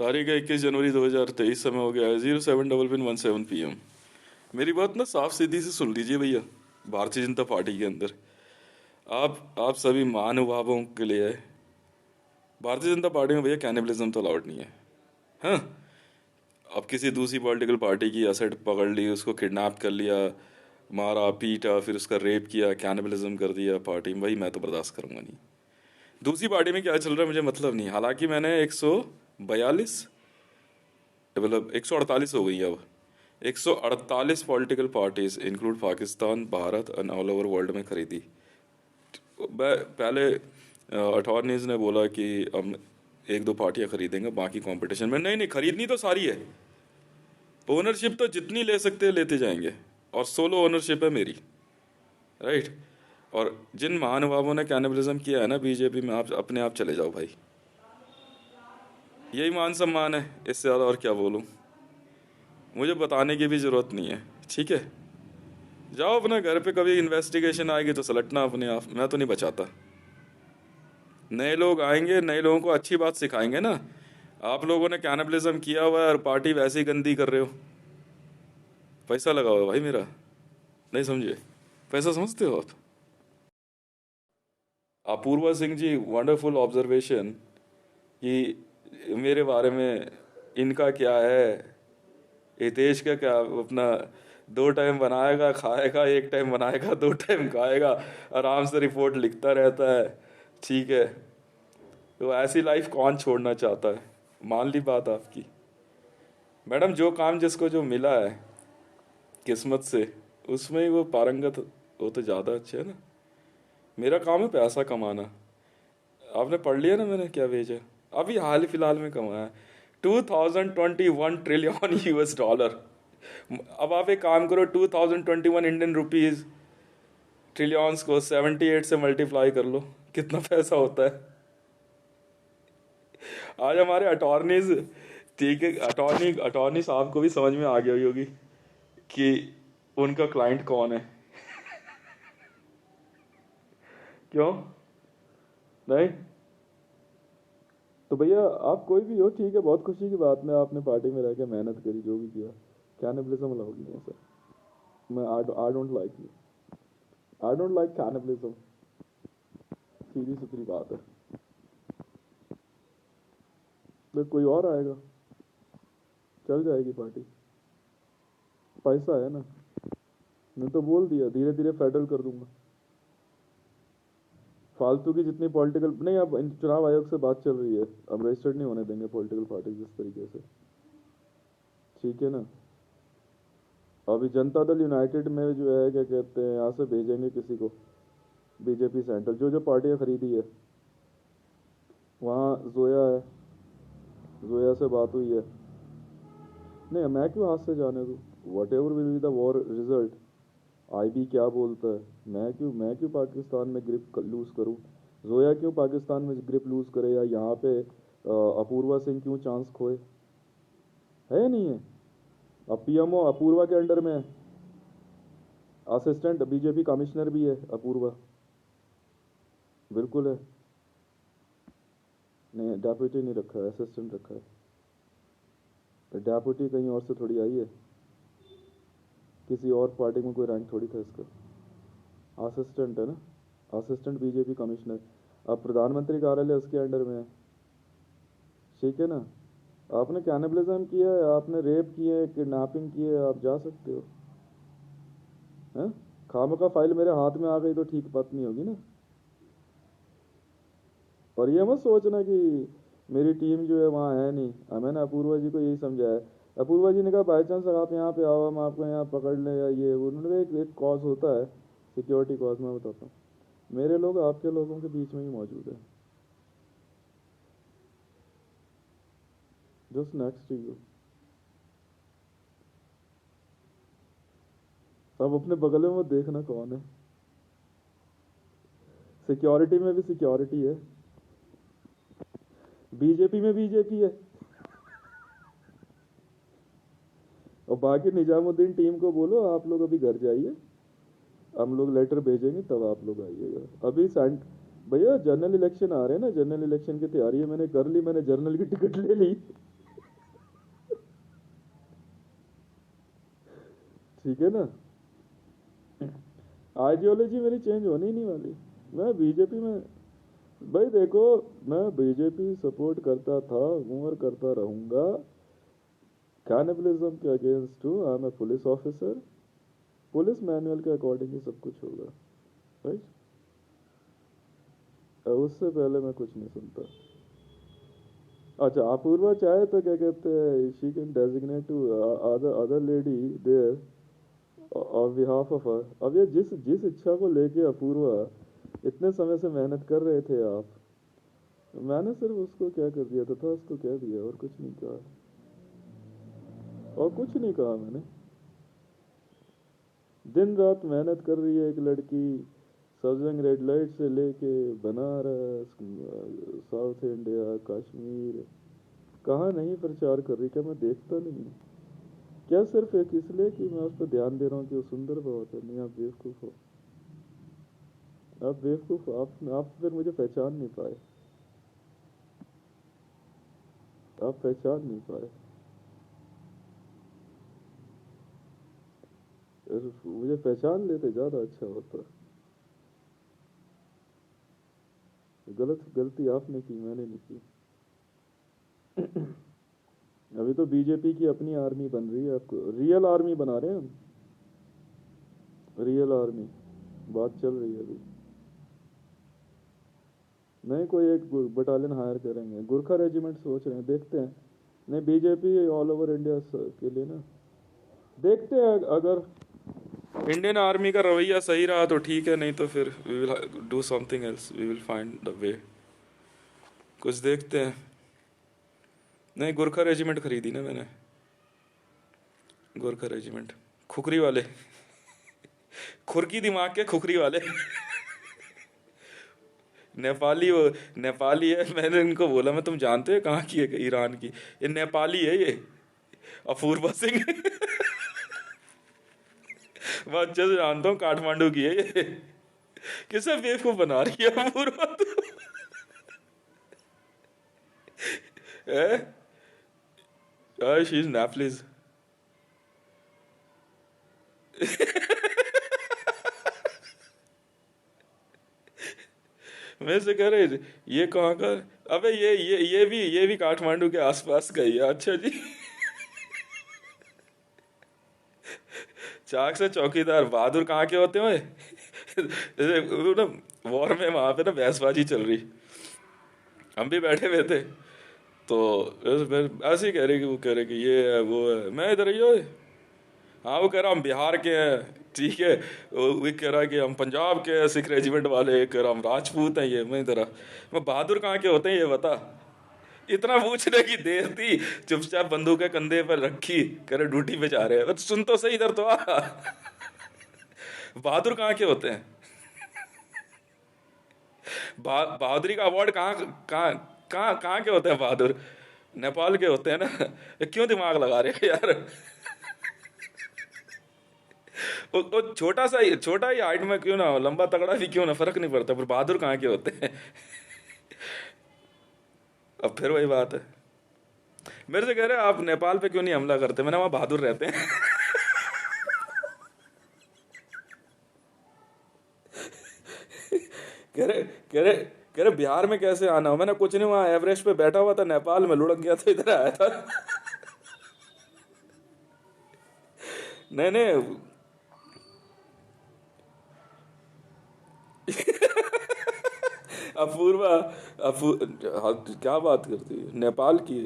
तारीख है 21 जनवरी 2023, समय हो गया है 07:17 PM। मेरी बात ना साफ सीधी से सुन लीजिए भैया। भारतीय जनता पार्टी के अंदर आप सभी महानुभावों के लिए है। भारतीय जनता पार्टी में भैया कैनिबलिज्म तो अलाउड नहीं है। हाँ, अब किसी दूसरी पॉलिटिकल पार्टी की एसेट पकड़ ली, उसको किडनैप कर लिया, मारा पीटा, फिर उसका रेप किया, कैनिबलिज्म कर दिया पार्टी में, भाई मैं तो बर्दाश्त करूंगा नहीं। दूसरी पार्टी में क्या चल रहा है मुझे मतलब नहीं। हालांकि मैंने 142, मतलब 148 हो गई है अब। 148 political parties include Pakistan, Bharat and all over world में खरीदी। पहले अटॉर्नीज ने बोला कि हम एक दो पार्टियां खरीदेंगे, बाकी कंपटीशन में। नहीं नहीं, खरीदनी तो सारी है। ओनरशिप तो जितनी ले सकते हैं लेते जाएंगे, और सोलो ओनरशिप है मेरी, राइट। और जिन महानुभावों ने कैनिबलिज्म किया है ना बीजेपी में, आप अपने आप चले जाओ भाई। यही मान सम्मान है, इससे ज़्यादा और क्या बोलूँ। मुझे बताने की भी ज़रूरत नहीं है, ठीक है। जाओ अपने घर पे, कभी इन्वेस्टिगेशन आएगी तो सलटना अपने आप, मैं तो नहीं बचाता। नए लोग आएंगे, नए लोगों को अच्छी बात सिखाएंगे ना। आप लोगों ने कैनिबलिज्म किया हुआ है और पार्टी वैसे ही गंदी कर रहे हो। पैसा लगा हुआ है भाई मेरा, नहीं समझे? पैसा समझते हो आप? अपूर्वा सिंह जी, वंडरफुल ऑब्जर्वेशन कि मेरे बारे में इनका क्या है, ये देश का क्या अपना, 2 टाइम बनाएगा खाएगा, 1 टाइम बनाएगा 2 टाइम खाएगा, आराम से रिपोर्ट लिखता रहता है, ठीक है। तो ऐसी लाइफ कौन छोड़ना चाहता है? मान ली बात आपकी। मैडम, जो काम जिसको जो मिला है किस्मत से, उसमें ही वो पारंगत हो तो ज़्यादा अच्छा है ना। मेरा काम है पैसा कमाना। आपने पढ़ लिया ना मैंने क्या भेजा? अभी हाल ही फिलहाल में कमाया 2021 ट्रिलियन US डॉलर। अब आप एक काम करो, 2021 इंडियन रुपीज ट्रिलियंस को 78 से मल्टीप्लाई कर लो, कितना पैसा होता है। आज हमारे अटॉर्नीज, ठीक है, अटॉर्नी अटॉर्नी साहब को भी समझ में आ गई होगी कि उनका क्लाइंट कौन है। क्यों नहीं? तो भैया आप कोई भी हो, ठीक है, बहुत खुशी की बात है, आपने पार्टी में रह के मेहनत करी, जो भी किया। कैनिबलिज्म अलाउड नहीं है सर। मैं I don't like you, I don't like cannibalism. सीधी सुथरी बात है। तो कोई और आएगा, चल जाएगी पार्टी। पैसा है ना। मैं तो बोल दिया, धीरे धीरे फेडरल कर दूंगा। फालतू की जितनी पॉलिटिकल नहीं, अब चुनाव आयोग से बात चल रही है, अब रजिस्टर्ड नहीं होने देंगे पॉलिटिकल पार्टी जिस तरीके से, ठीक है ना। अभी जनता दल यूनाइटेड में जो है, क्या कहते हैं, यहाँ से भेजेंगे किसी को, बीजेपी सेंटर, जो जो पार्टियाँ खरीदी है। वहाँ जोया है, जोया से बात हुई है। नहीं, मैं क्यों हाथ से जाने दूँ? What ever will be the war result, IB क्या बोलता है, मैं क्यों पाकिस्तान में ग्रिप लूज करूं? जोया क्यों पाकिस्तान में ग्रिप लूज करे, या यहाँ पे अपूर्वा सिंह क्यों चांस खोए? है नहीं है? अब पीएमओ अपूर्वा के अंडर में है, असिस्टेंट बीजेपी कमिश्नर भी है अपूर्वा, बिल्कुल है। नहीं, डेप्यूटी नहीं रखा है, असिस्टेंट रखा है। तो डेप्यूटी कहीं और से थोड़ी आई है, किसी और पार्टी में कोई रैंक थोड़ी था इसका। असिस्टेंट है ना, असिस्टेंट बीजेपी कमिश्नर। अब प्रधानमंत्री कार्यालय उसके अंडर में है, ठीक है ना। आपने कैनिबलिज्म किया है, आपने रेप किए है, किडनैपिंग की है, आप जा सकते हो, हैं? खामखा फाइल मेरे हाथ में आ गई तो ठीक बात नहीं होगी ना। और ये मत सोचना कि मेरी टीम जो है वहाँ है नहीं। मैंने अपूर्वा जी को यही समझाया। अपूर्वा जी ने कहा बाई चांस अगर आप यहाँ पे आओ, हम आपको यहाँ पकड़ लें या ये वो। उन्होंने कहा एक कॉज होता है, सिक्योरिटी कॉज। मैं बताता हूँ, मेरे लोग आपके लोगों के बीच में ही मौजूद है, जस्ट नेक्स्ट टू यू। अब अपने बगल में मत देखना कौन है। सिक्योरिटी में भी सिक्योरिटी है, बीजेपी में बीजेपी है। और बाकी निजामुद्दीन टीम को बोलो आप लोग अभी घर जाइए, हम लोग लेटर भेजेंगे तब आप लोग आइएगा। अभी सेंट भैया जनरल इलेक्शन आ रहे हैं ना, जनरल इलेक्शन की तैयारी है मैंने कर ली, मैंने जर्नल की टिकट ले ली। ठीक है ना। आइडियोलॉजी मेरी चेंज होनी ही नहीं वाली। मैं बीजेपी में, भाई देखो, मैं बीजेपी सपोर्ट करता था, हूँ और करता रहूंगा। कैनिबलिज्म के अगेंस्ट हूँ। I am a police officer. Police manual के अकॉर्डिंग ही सब कुछ होगा, राइट। उससे पहले मैं कुछ नहीं सुनता। अच्छा, अपूर्वा चाहे तो क्या कहते हैं, she can designate to other other lady there on behalf of her. अब ये जिस जिस इच्छा को लेके अपूर्वा इतने समय से मेहनत कर रहे थे आप, मैंने सिर्फ उसको क्या कर दिया था, उसको कह दिया और कुछ नहीं कहा। और कुछ नहीं कहा मैंने। दिन रात मेहनत कर रही है एक लड़की, सजंग रेड लाइट से लेके बनारस, साउथ इंडिया, कश्मीर, कहाँ नहीं प्रचार कर रही। क्या मैं देखता नहीं? क्या सिर्फ एक इसलिए कि मैं उस पर ध्यान दे रहा हूँ कि वो सुंदर बहुत है? नहीं, आप बेवकूफ़ हो। आप बेवकूफ़ हो। आप फिर मुझे पहचान नहीं पाए। आप पहचान नहीं पाए। मुझे पहचान लेते ज़्यादा अच्छा होता। गलती आपने की, मैंने नहीं की। अभी तो बीजेपी की अपनी आर्मी बन रही है। आपको रियल आर्मी बना रहे हैं हम। रियल आर्मी बात चल रही है अभी। नहीं, कोई एक बटालियन हायर करेंगे, गुरखा रेजिमेंट सोच रहे हैं, देखते हैं। नहीं, बीजेपी ऑल ओवर इंडिया के लिए ना, देखते हैं। अगर इंडियन आर्मी का रवैया सही रहा तो ठीक है, नहीं तो फिर we will do something else, we will find the way. कुछ देखते हैं। नहीं, गुरखा रेजिमेंट खरीदी ना मैंने। गोरखा रेजिमेंट, खुखरी वाले, खुरकी दिमाग के खुखरी वाले। नेपाली, वो नेपाली है। मैंने इनको बोला, मैं तुम जानते हो कहाँ की है? ईरान की। ये नेपाली है ये, अपूर्वा सिंह। मैं अच्छे से जानता हूँ, काठमांडू की है ये। किसे बेवकूफ बना रही है अपूर्वा तो? She is Nepalese. मैं से कह रहे, ये कहाँ का? अबे ये भी काठमांडू के आसपास का ही है। अच्छा जी। चाक से चौकीदार बहादुर कहाँ के होते हैं? जैसे वो ना, वॉर में वहां पे ना बहसबाजी चल रही, हम भी बैठे हुए थे। तो ऐसे ही कह रहे कि वो कह रहे कि ये है वो है। मैं इधर ही हो। हाँ, वो कह रहा हम बिहार के हैं। ठीक है। वो कह रहा है कि हम पंजाब के हैं, सिख रेजिमेंट वाले। कह रहा हम राजपूत हैं। ये मैं इधर मैं बहादुर कहाँ के होते हैं ये बता। इतना पूछने की देर थी, चुपचाप बंदूक कंधे पर रखी, कह रहे ड्यूटी पे जा रहे हैं। सुन तो सही, इधर तो आ। बहादुर कहाँ के होते हैं? बहादुरी का अवार्ड कहाँ कहाँ कहाँ कहाँ के होते हैं बहादुर? नेपाल के होते हैं ना। क्यों दिमाग लगा रहे हैं यार? वो छोटा ही हाइट में क्यों ना हो, लंबा तगड़ा भी क्यों ना, फर्क नहीं पड़ता, पर बहादुर कहाँ के होते हैं? अब फिर वही बात है। मेरे से कह रहे आप नेपाल पे क्यों नहीं हमला करते? मैंने, वहां बहादुर रहते हैं। कह रहे कह रहे कह रहे बिहार में कैसे आना हो? मैंने कुछ नहीं, वहां एवरेस्ट पे बैठा हुआ था, नेपाल में लुढ़क गया था, इधर आया था। नहीं नहीं। अपूर्वा, हाँ, क्या बात करती है? नेपाल की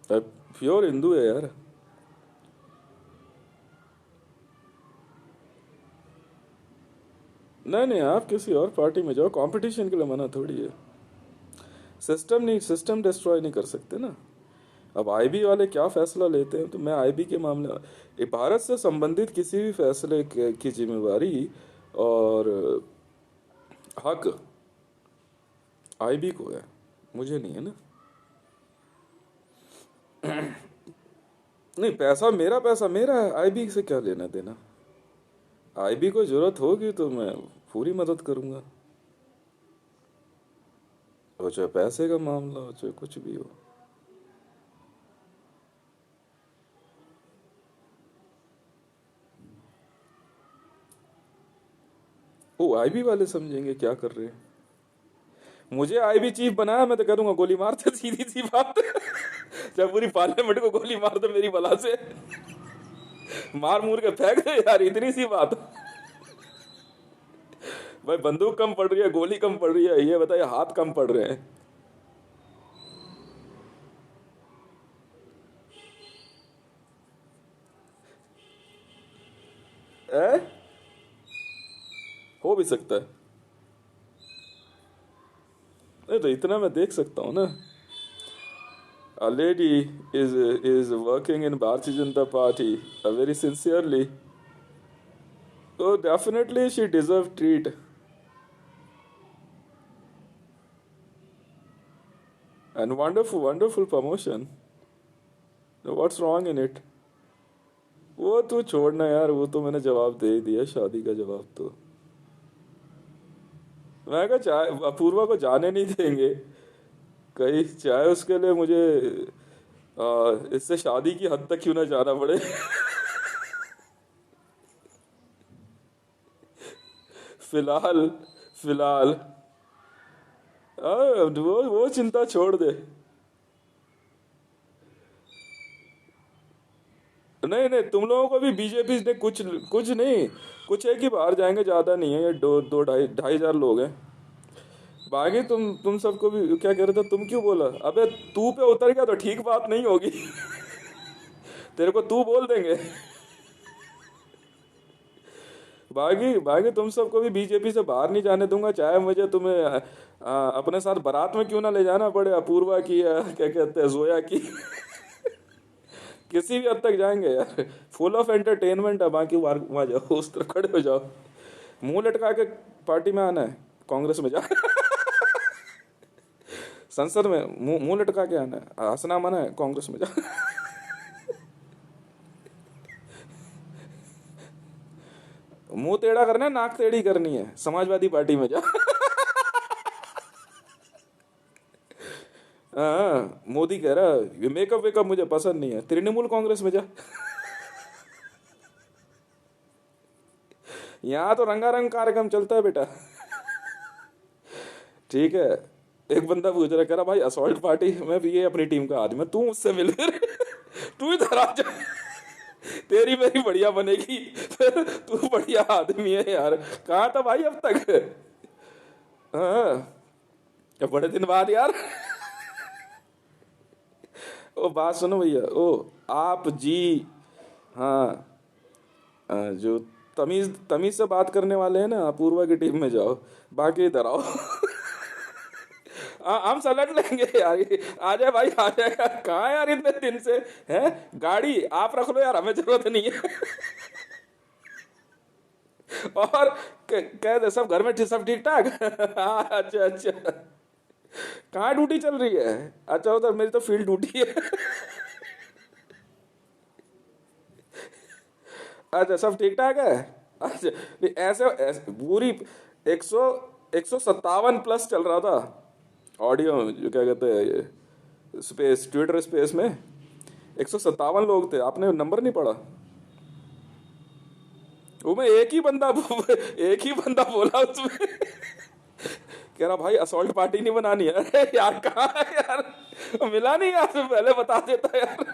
है, प्योर हिंदू है यार। नहीं नहीं, आप किसी और पार्टी में जाओ, कंपटीशन के लिए मना थोड़ी है। सिस्टम नहीं, सिस्टम डिस्ट्रॉय नहीं कर सकते ना। अब आईबी वाले क्या फैसला लेते हैं, तो मैं आईबी के मामले, भारत से संबंधित किसी भी फैसले की जिम्मेवारी और हक आईबी को है, मुझे नहीं है ना। नहीं, पैसा मेरा है, आईबी से क्या लेना देना। आईबी को जरूरत होगी तो मैं पूरी मदद करूंगा, हो चाहे पैसे का मामला हो, चाहे कुछ भी हो। वो आईबी वाले समझेंगे क्या कर रहे हैं। मुझे आईबी चीफ बनाया, मैं तो करूंगा गोली मारते, सीधी सी बात। जब पूरी पार्लियामेंट को गोली मार दो मेरी बला से, मार मूर के फेंक दे यार, इतनी सी बात। भाई बंदूक कम पड़ रही है, गोली कम पड़ रही है, ये बताइए हाथ कम पड़ रहे हैं। ए? हो भी सकता है। नहीं तो इतना मैं देख सकता हूँ ना। A lady is working in Bharatiya Janata Party very sincerely. So definitely she deserves treat. And wonderful promotion. What's wrong in it? वो तू छोड़ना यार, वो तो मैंने जवाब दे ही दिया, शादी का जवाब तो। मैं कहा चाहे अपूर्वा को जाने नहीं देंगे कहीं, चाहे उसके लिए मुझे इससे शादी की हद तक क्यों ना जाना पड़े। फिलहाल फिलहाल वो चिंता छोड़ दे। नहीं नहीं, तुम लोगों को भी बीजेपी ने कुछ कुछ नहीं, कुछ है कि बाहर जाएंगे, ज्यादा नहीं है ये, दो ढाई ढाई हजार लोग हैं। बाकी तुम सबको भी क्या कह रहे थे, तुम क्यों बोला? अबे तू पे उतर गया तो ठीक बात नहीं होगी। तेरे को तू बोल देंगे। बाकी बाकी तुम सबको भी बीजेपी से बाहर नहीं जाने दूंगा, चाहे मुझे तुम्हें अपने साथ बारात में क्यों ना ले जाना पड़े, अपूर्वा की या क्या कहते हैं जोया की। किसी भी हद तक जाएंगे यार, फुल ऑफ एंटरटेनमेंट है। बाकी वहां जाओ, उस तरफ खड़े हो जाओ, मुंह लटका के पार्टी में आना है, कांग्रेस में जा। संसद में मुंह लटका के आना है, हंसना मना है, कांग्रेस में जा। मुंह टेढ़ा करना है, नाक टेढ़ी करनी है, समाजवादी पार्टी में जा। हाँ, मोदी कह रहा ये मेकअप वेकअप मुझे पसंद नहीं है, तृणमूल कांग्रेस में जा। यहाँ तो रंगारंग कार्यक्रम चलता है बेटा। ठीक है। एक बंदा पूछ रहा, कह रहा भाई असॉल्ट पार्टी में भी ये अपनी टीम का आदमी है, तू मुझसे मिल। तू इधर आ जा, तेरी मेरी बढ़िया बनेगी। फिर तू बढ़िया आदमी है यार, कहाँ था भाई अब तक? हाँ, बड़े दिन बाद यार। ओ बात सुनो भैया, ओ आप जी, हाँ, जो तमीज तमीज से बात करने वाले हैं ना, अपूर्वा की टीम में जाओ, बाकी इधर आओ। हम सलट लेंगे यार, आ जाए भाई आ जाए यार, कहाँ है यार इतने दिन से? है गाड़ी आप रख लो यार, हमें जरूरत नहीं है। और कह दे सब घर में सब ठीक ठाक। हाँ, अच्छा अच्छा, कहाँ ड्यूटी चल रही है? अच्छा उधर, मेरी तो फील्ड ड्यूटी है। अच्छा सब ठीक ठाक है। अच्छा नहीं, ऐसे पूरी 100 157 प्लस चल रहा था ऑडियो, जो क्या कहते हैं ये स्पेस, ट्विटर स्पेस में 157 लोग थे, आपने नंबर नहीं पढ़ा? वो में एक ही बंदा बोला उसमें। कह रहा भाई असॉल्ट पार्टी नहीं बनानी है। अरे यार कहाँ है यार, मिला नहीं यार, पहले बता देता यार।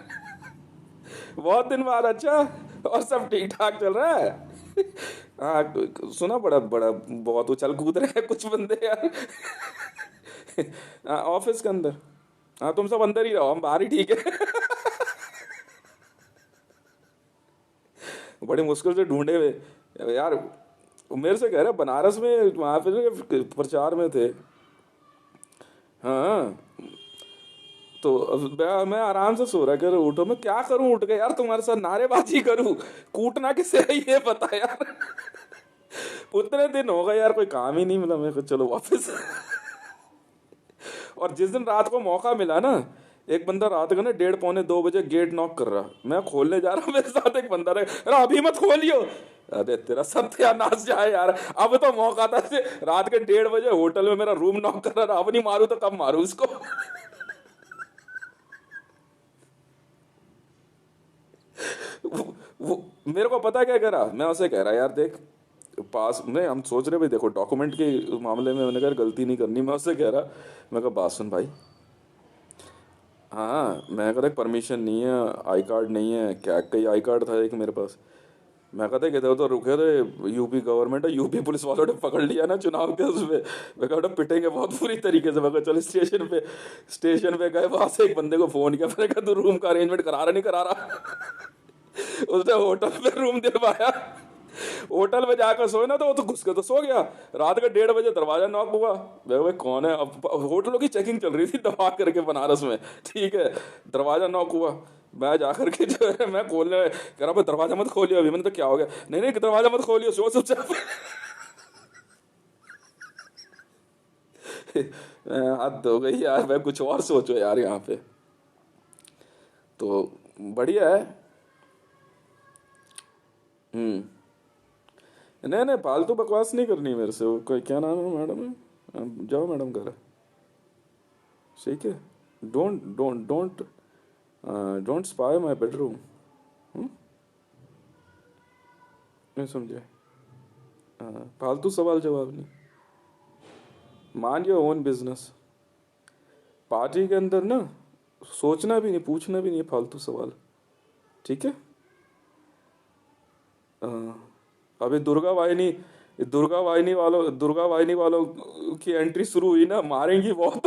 बहुत दिन बाद। अच्छा, और सब ठीक ठाक चल रहा है? हाँ सुना, बड़ा बड़ा बहुत उछल कूद रहे हैं कुछ बंदे यार। हाँ, ऑफिस के अंदर। हाँ तुम सब अंदर ही रहो, हम बाहर ही ठीक है। बड़ी मुश्किल से ढूंढे हुए यार। वो मेरे से कह रहे बनारस में वहाँ पे प्रचार में थे। हाँ, तो मैं आराम से सो रहा, कर उठो, मैं क्या करूं उठ के यार, तुम्हारे साथ नारेबाजी करूं, कूटना किसे है ये पता यार। उतने दिन हो गए यार, कोई काम ही नहीं मिला मेरे को, चलो वापस। और जिस दिन रात को मौका मिला ना, एक बंदा रात को ना 1:30-2 बजे गेट नॉक कर रहा, मैं खोलने जा रहा हूँ, मेरे साथ एक बंदा रहे, अरे अभी मत खोलियो। अरे तेरा सत्यानाश जाए यार, अब तो मौका था। रात के 1:30 बजे होटल में मेरा रूम नॉक कर रहा, अब नहीं मारू तो कब मारू उसको? वो मेरे को पता क्या कह रहा, मैं उसे कह रहा यार देख, पास नहीं, हम सोच रहे भाई, देखो डॉक्यूमेंट के मामले में मैंने कहा गलती नहीं करनी, मैं उससे कह रहा, मैं कहा बात सुन भाई, हाँ मैं कहा परमिशन नहीं है, आई कार्ड नहीं है, क्या कई आई कार्ड था एक मेरे पास। मैं कहता कि तो रुके थे, यूपी गवर्नमेंट है, यूपी पुलिस वालों ने पकड़ लिया ना चुनाव के उसमें, मैं कहा पिटेंगे बहुत बुरी तरीके से। मैं कहा चल स्टेशन पे गए, वहां से एक बंदे को फोन किया, मैंने कहा तू रूम का अरेंजमेंट करा रहा नहीं करा रहा। उसने होटल में रूम दिलवाया, होटल में जाकर सोए ना, तो वो तो घुस के तो सो गया। रात के 1:30 बजे दरवाजा नॉक हुआ, मैं भाई कौन है, अब होटलों की चेकिंग चल रही थी दबा करके बनारस में, ठीक है। दरवाजा नॉक हुआ, मैं जाकर के जो है मैं खोलने कह रहा, दरवाजा मत खोलियो अभी। मैंने तो क्या हो गया, नहीं नहीं दरवाजा मत खोलियो, सो चुपचाप। हद हो गई यार, मैं कुछ और सोचो यार यहाँ पे। तो बढ़िया है। नहीं नहीं फालतू बकवास नहीं करनी मेरे से। वो कोई क्या नाम है मैडम है, जाओ मैडम घर, ठीक है। Don't don't don't don't spy my bedroom. नहीं समझे, फालतू सवाल जवाब नहीं, mind your own business. Party के अंदर ना सोचना भी नहीं, पूछना भी नहीं है फालतू सवाल, ठीक है। अभी दुर्गा वाहिनी वालों की एंट्री शुरू हुई ना, मारेंगी बहुत।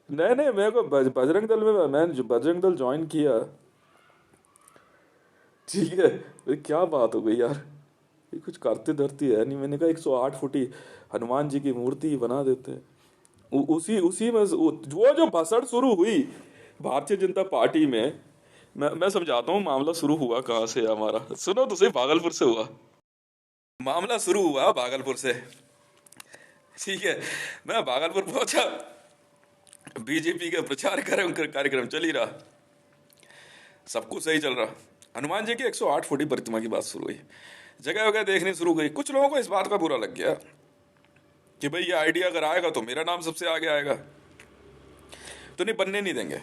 नहीं नहीं, मेरे को बजरंग दल में, मैंने जो बजरंग दल ज्वाइन किया, ठीक है। क्या बात हो गई यार, ये कुछ करते धरती है नहीं। मैंने कहा 108 फुटी हनुमान जी की मूर्ति बना देते हैं। उसी उसी में वो जो भसड़ शुरू हुई भारतीय जनता पार्टी में, मैं समझाता हूँ मामला शुरू हुआ कहाँ से हमारा, सुनो तो सही, भागलपुर से हुआ। मामला शुरू हुआ भागलपुर से, ठीक है। मैं भागलपुर पहुंचा, बीजेपी का प्रचार कार्यक्रम चल ही रहा, सब कुछ सही चल रहा। हनुमान जी की 108 फुटी प्रतिमा की बात शुरू हुई, जगह वगह देखनी शुरू गई। कुछ लोगों को इस बात का बुरा लग गया कि भाई ये आइडिया अगर आएगा तो मेरा नाम सबसे आगे आएगा, तो नहीं बनने नहीं देंगे,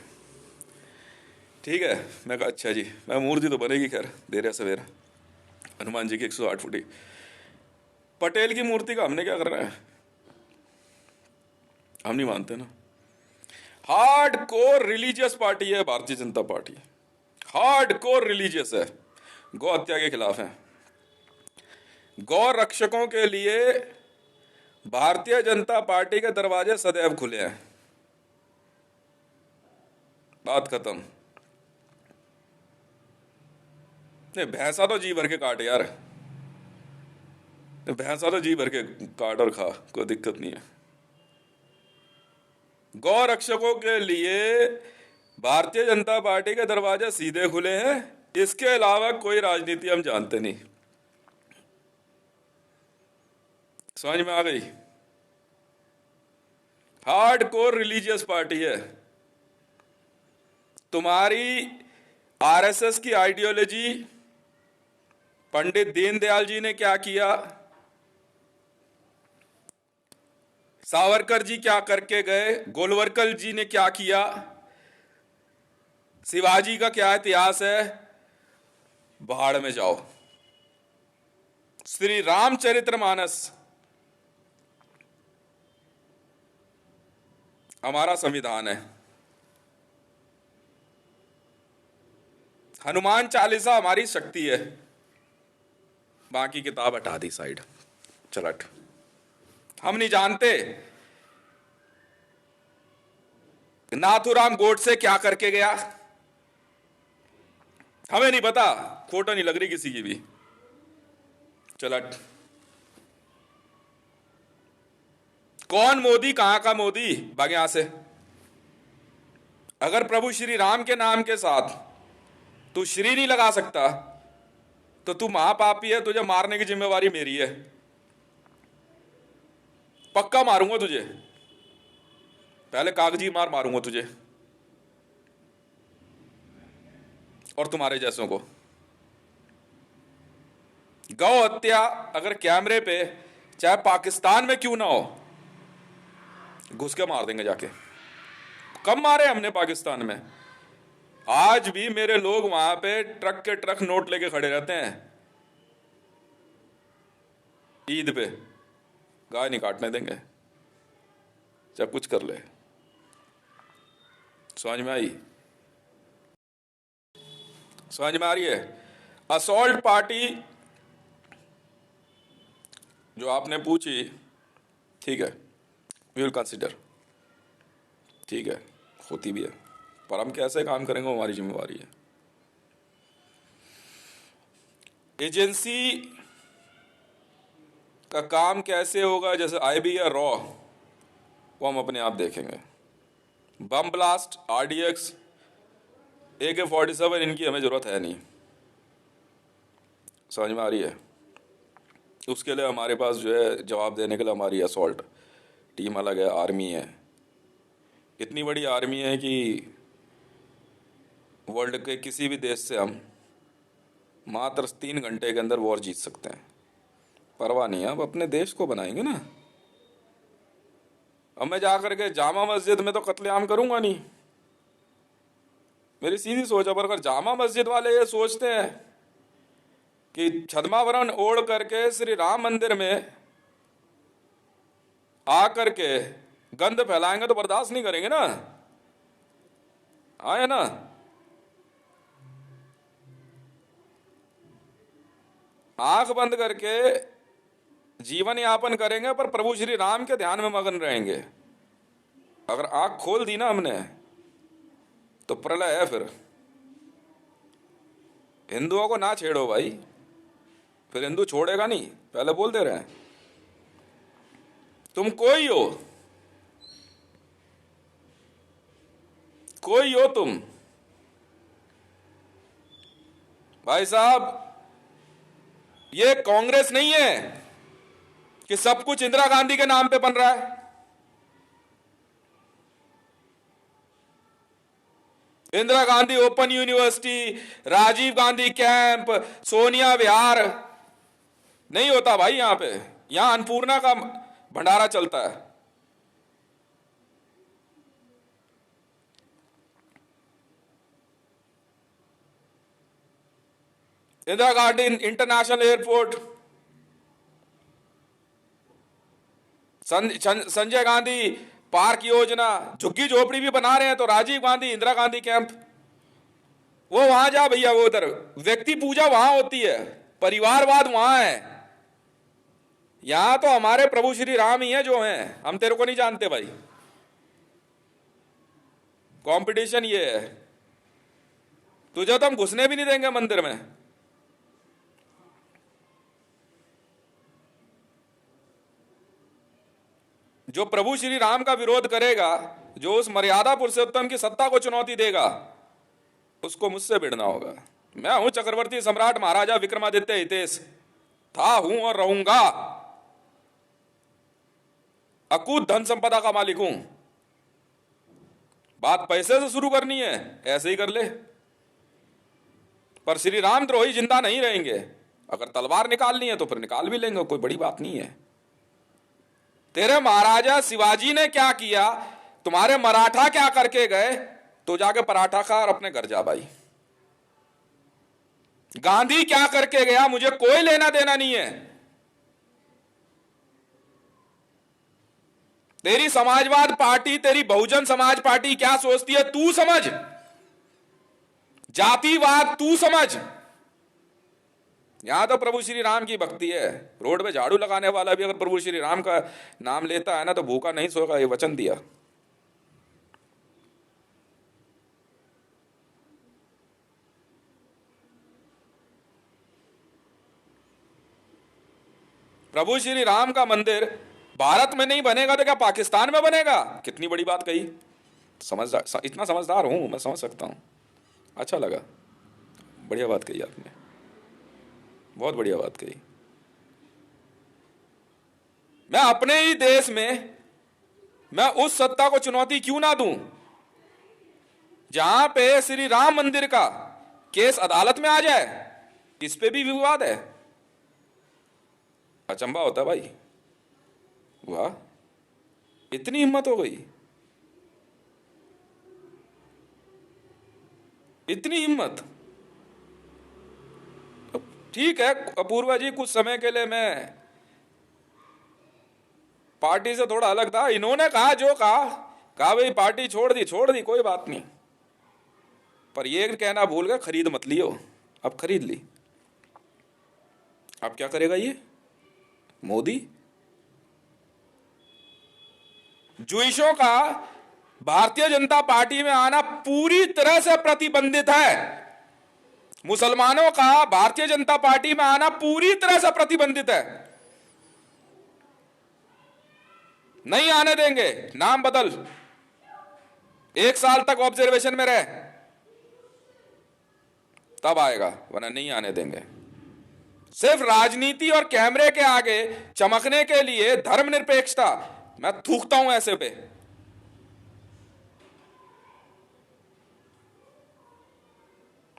ठीक है। मैं कहा अच्छा जी, मैं मूर्ति तो बनेगी खैर देर सवेरा, हनुमान जी की 108 फुटी। पटेल की मूर्ति का हमने क्या करना है, हम नहीं मानते ना। हार्ड कोर रिलीजियस पार्टी है Bharatiya Janata party, hard core religious है, गौ हत्या के खिलाफ है। गौ रक्षकों के लिए भारतीय जनता पार्टी के दरवाजे सदैव खुले हैं, बात खत्म। नहीं भैंसा तो जी भर के काट यार, भैंसा तो जी भर के काट और खा, कोई दिक्कत नहीं है। गौ रक्षकों के लिए भारतीय जनता पार्टी के दरवाजे सीधे खुले हैं, इसके अलावा कोई राजनीति हम जानते नहीं। समझ में आ गई, हार्ड कोर रिलीजियस पार्टी है। तुम्हारी आरएसएस की आइडियोलॉजी, पंडित दीनदयाल जी ने क्या किया, सावरकर जी क्या करके गए, गोलवरकर जी ने क्या किया, शिवाजी का क्या इतिहास है, भाड़ में जाओ। श्री रामचरितमानस हमारा संविधान है, हनुमान चालीसा हमारी शक्ति है, बाकी किताब हटा दी साइड, चलट। हम नहीं जानते नाथूराम गोडसे क्या करके गया, हमें नहीं पता, फोटो नहीं लग रही किसी की भी, चलट। कौन मोदी, कहां का मोदी, भाग यहां से। अगर प्रभु श्री राम के नाम के साथ तू श्री नहीं लगा सकता तो तू महापापी है, तुझे मारने की जिम्मेवारी मेरी है, पक्का मारूंगा तुझे, पहले कागजी मार मारूंगा तुझे और तुम्हारे जैसों को। गौ हत्या अगर कैमरे पे चाहे पाकिस्तान में क्यों ना हो, घुस के मार देंगे जाके। कब मारे हमने पाकिस्तान में, आज भी मेरे लोग वहां पे ट्रक के ट्रक नोट लेके खड़े रहते हैं ईद पे, गाय नहीं काटने देंगे, चाहे कुछ कर ले। समझ में आई? समझ में आ रही है? असॉल्ट पार्टी जो आपने पूछी, ठीक है, वी विल कंसिडर, ठीक है, होती भी है, पर हम कैसे काम करेंगे हमारी जिम्मेवारी है। एजेंसी का काम कैसे होगा, जैसे आईबी या रॉ, वो हम अपने आप देखेंगे। बम ब्लास्ट, आरडीएक्स, AK-47, इनकी हमें जरूरत है नहीं। समझ में आ रही है? उसके लिए हमारे पास जो है जवाब देने के लिए हमारी असॉल्ट टीम अलग है, आर्मी है। इतनी बड़ी आर्मी है कि वर्ल्ड के किसी भी देश से हम मात्र 3 घंटे के अंदर वॉर जीत सकते हैं। परवाह नहीं है, अब अपने देश को बनाएंगे ना। अब मैं जाकर के जामा मस्जिद में तो कत्लेआम करूंगा नहीं, मेरी सीधी सोच है। पर अगर जामा मस्जिद वाले ये सोचते हैं कि छद्मावरण ओढ़ करके श्री राम मंदिर में आकर के गंद फैलाएंगे तो बर्दाश्त नहीं करेंगे ना। आए ना? आंख बंद करके जीवन यापन करेंगे पर प्रभु श्री राम के ध्यान में मगन रहेंगे। अगर आंख खोल दी ना हमने तो प्रलय है। फिर हिंदुओं को ना छेड़ो भाई, फिर हिंदू छोड़ेगा नहीं, पहले बोल दे रहे हैं। तुम कोई हो, कोई हो तुम भाई साहब। ये कांग्रेस नहीं है कि सब कुछ इंदिरा गांधी के नाम पे बन रहा है। Indira Gandhi open university, Rajiv Gandhi camp, Sonia Vihar नहीं होता भाई। यहां पे, यहां अन्नपूर्णा का भंडारा चलता है। Indira Gandhi international airport, Sanjay Gandhi park योजना, झुग्गी झोपड़ी भी बना रहे हैं तो राजीव गांधी इंदिरा गांधी कैंप, वो वहां जा भैया। वो उधर व्यक्ति पूजा वहां होती है, परिवारवाद वहां है। यहां तो हमारे प्रभु श्री राम ही है जो हैं, हम तेरे को नहीं जानते भाई। कंपटीशन ये है, तुझे तो हम घुसने भी नहीं देंगे मंदिर में। जो प्रभु श्री राम का विरोध करेगा, जो उस मर्यादा पुरुषोत्तम की सत्ता को चुनौती देगा, उसको मुझसे भिड़ना होगा। मैं हूं चक्रवर्ती सम्राट महाराजा विक्रमादित्य हितेश, था, हूं और रहूंगा। अकूत धन संपदा का मालिक हूं। बात पैसे से शुरू करनी है, ऐसे ही कर ले। पर श्री रामद्रोही जिंदा नहीं रहेंगे। अगर तलवार निकालनी है तो फिर निकाल भी लेंगे, कोई बड़ी बात नहीं है। तेरे महाराजा शिवाजी ने क्या किया, तुम्हारे मराठा क्या करके गए, तो जाके पराठा खा और अपने घर जा भाई। गांधी क्या करके गया, मुझे कोई लेना देना नहीं है। तेरी समाजवाद पार्टी, तेरी बहुजन समाज पार्टी क्या सोचती है तू समझ, जातिवाद तू समझ। यहां तो प्रभु श्री राम की भक्ति है। रोड पे झाड़ू लगाने वाला भी अगर प्रभु श्री राम का नाम लेता है ना तो भूखा नहीं सोएगा, ये वचन दिया। प्रभु श्री राम का मंदिर भारत में नहीं बनेगा तो क्या पाकिस्तान में बनेगा? कितनी बड़ी बात कही। समझदार, इतना समझदार हूं मैं, समझ सकता हूं। अच्छा लगा, बढ़िया बात कही आपने, बहुत बढ़िया बात कही। मैं अपने ही देश में मैं उस सत्ता को चुनौती क्यों ना दूं जहां पे श्री राम मंदिर का केस अदालत में आ जाए, इस पे भी विवाद है। अचंभा होता भाई, वाह इतनी हिम्मत हो गई। इतनी हिम्मत। ठीक है अपूर्वा जी, कुछ समय के लिए मैं पार्टी से थोड़ा अलग था, इन्होंने कहा जो कहा भाई पार्टी छोड़ दी कोई बात नहीं, पर ये कहना भूल गए खरीद मत लियो। अब खरीद ली, अब क्या करेगा ये मोदी? जुइशों का भारतीय जनता पार्टी में आना पूरी तरह से प्रतिबंधित है। मुसलमानों का भारतीय जनता पार्टी में आना पूरी तरह से प्रतिबंधित है। नहीं आने देंगे, नाम बदल, 1 साल तक ऑब्जर्वेशन में रहे तब आएगा, वरना नहीं आने देंगे। सिर्फ राजनीति और कैमरे के आगे चमकने के लिए धर्मनिरपेक्षता, मैं थूकता हूं ऐसे पे।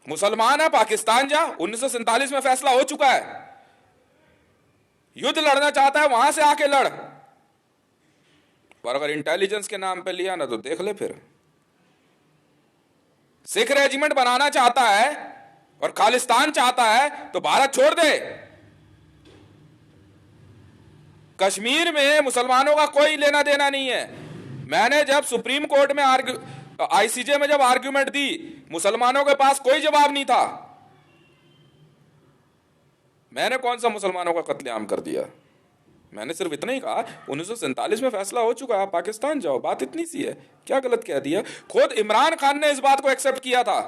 मुसलमान है, पाकिस्तान जा, 1947 में फैसला हो चुका है। युद्ध लड़ना चाहता है वहां से आके लड़, पर अगर इंटेलिजेंस के नाम पे लिया ना तो देख ले फिर। सिख रेजिमेंट बनाना चाहता है और खालिस्तान चाहता है तो भारत छोड़ दे। कश्मीर में मुसलमानों का कोई लेना देना नहीं है। मैंने जब सुप्रीम कोर्ट में आईसीजे में जब आर्ग्यूमेंट दी, मुसलमानों के पास कोई जवाब नहीं था। मैंने कौन सा मुसलमानों का कत्लेआम कर दिया? मैंने सिर्फ इतना ही कहा 1947 में फैसला हो चुका है, आप पाकिस्तान जाओ, बात इतनी सी है, क्या गलत कह दिया? खुद इमरान खान ने इस बात को एक्सेप्ट किया था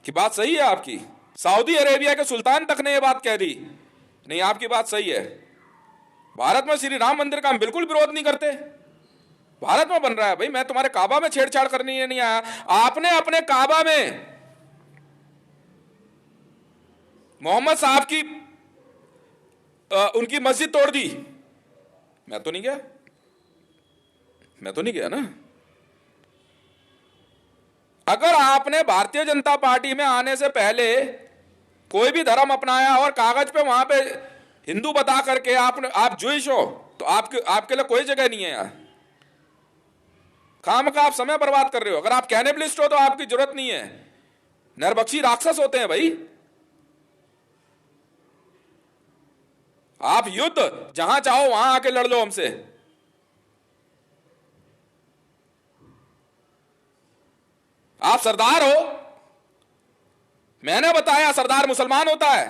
कि बात सही है आपकी। सऊदी अरेबिया के सुल्तान तक ने यह बात कह दी, नहीं आपकी बात सही है। भारत में श्री राम मंदिर का हम बिल्कुल विरोध नहीं करते, भारत में बन रहा है भाई, मैं तुम्हारे काबा में छेड़छाड़ करने नहीं आया। आपने अपने काबा में मोहम्मद साहब की उनकी मस्जिद तोड़ दी, मैं तो नहीं गया ना। अगर आपने भारतीय जनता पार्टी में आने से पहले कोई भी धर्म अपनाया और कागज पे वहां पे हिंदू बता करके आप जुइश हो, तो आपके लिए कोई जगह नहीं है यहां। खामखा आप समय बर्बाद कर रहे हो। अगर आप कैनिबलिस्ट हो तो आपकी जरूरत नहीं है, नरबक्षी राक्षस होते हैं भाई। आप युद्ध जहां चाहो वहां आके लड़ लो हमसे। आप सरदार हो, मैंने बताया सरदार मुसलमान होता है,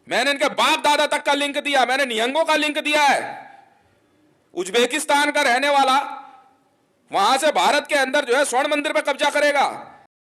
मैंने इनके बाप दादा तक का लिंक दिया, मैंने निहंगों का लिंक दिया है। उज्बेकिस्तान का रहने वाला वहां से भारत के अंदर जो है स्वर्ण मंदिर पर कब्जा करेगा,